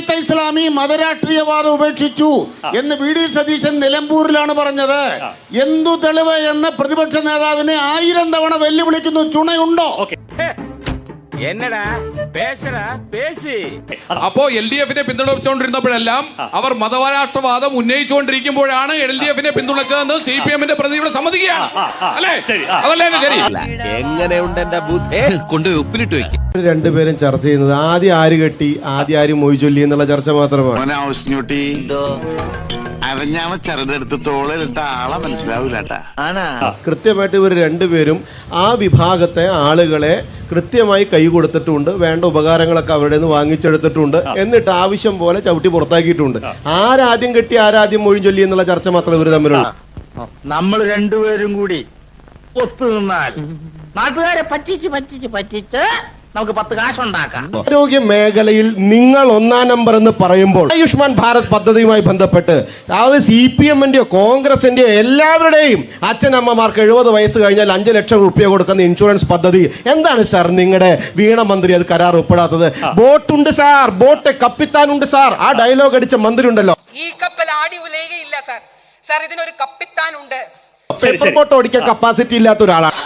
ജമാഅത്തെ ഇസ്ലാമി മതരാഷ്ട്രീയവാദം ഉപേക്ഷിച്ചു എന്ന് V D Satheesan നിലമ്പൂരിലാണ് പറഞ്ഞത്. എന്തു തെളിവ് എന്ന് പ്രതിപക്ഷ നേതാവിനെ 1000 തവണ വെല്ലുവിളിക്കുന്നു. ചുണയുണ്ടോ? എന്നടാ പേശടാ പേശി. അപ്പോ LDF-നെ പിന്തുണച്ചുകൊണ്ടിരുന്നപ്പോഴെല്ലാം അവർ മതരാഷ്ട്രവാദം ഉന്നയിച്ചുകൊണ്ടിരിക്കുമ്പോഴാണ് LDF-നെ പിന്തുണച്ചതെന്ന് CPM-ന്റെ പ്രതിനിധികൾ സമ്മതിക്കുകയാണ്. അല്ലേ? അതല്ലേ ശരി? എങ്ങനെയുണ്ട് എന്റെ ബുദ്ധി? കൊണ്ടുപോയി ഉപ്പിലിട്ട് വെക്കും. രണ്ടുപേരും ചർച്ച ചെയ്യുന്നത് ആദ്യം ആര് കെട്ടി, ആദ്യം ആര് മൊഴി ചൊല്ലി എന്നുള്ള ചർച്ച മാത്രമാണ്. അരഞ്ഞാണ് ചരടെടുത്ത് തോളിലിട്ട ആളെ മനസ്സിലാവൂലട്ടാ. കൃത്യമായിട്ട് ഇവർ രണ്ടുപേരും ആ വിഭാഗത്തെ ആളുകളെ കൃത്യമായി കൈ കൊടുത്തിട്ടുണ്ട്, വേണ്ട ഉപകാരങ്ങളൊക്കെ അവരുടെ നിന്ന് വാങ്ങിച്ചെടുത്തിട്ടുണ്ട്, എന്നിട്ട് ആവശ്യം പോലെ ചവിട്ടി പുറത്താക്കിയിട്ടുണ്ട്. ആരാദ്യം കെട്ടി ആരാദ്യം മൊഴി ചൊല്ലി എന്നുള്ള ചർച്ച മാത്രം ഇവർ തമ്മിലുള്ള. നമ്മൾ രണ്ടുപേരും കൂടി ഒത്തുനിന്നാൽ നാട്ടുകാരെ പറ്റിച്ച് നമുക്ക് 10 കാശുണ്ടാക്കാം. ആരോഗ്യ മേഖലയിൽ നിങ്ങൾ 1-ാം നമ്പർ എന്ന് പറയുമ്പോൾ ആയുഷ്മാൻ ഭാരത് പദ്ധതിയുമായി ബന്ധപ്പെട്ട് അതായത് CPM-ന്റെയോ കോൺഗ്രസിന്റെയോ എല്ലാവരുടെയും അച്ഛനമ്മമാർക്ക് 70 വയസ്സ് കഴിഞ്ഞാൽ 5 ലക്ഷം രൂപ കൊടുക്കുന്ന ഇൻഷുറൻസ് പദ്ധതി എന്താണ് സാർ നിങ്ങളുടെ വീണ മന്ത്രി അത് കരാർ ഒപ്പിടാത്തത്? ബോട്ടുണ്ട് സാർ, ബോട്ട് കപ്പിത്താനുണ്ട് സാർ. ആ ഡയലോഗ് അടിച്ച മന്ത്രി ഉണ്ടല്ലോ. ഈ കപ്പൽ ആടി ഉലയുകയില്ല സാർ. സാർ ഇതിനൊരു കപ്പിത്താനുണ്ട്. പേപ്പർ ബോട്ട് ഓടിക്കാൻ കപ്പാസിറ്റി ഇല്ലാത്ത ഒരാളാണ്.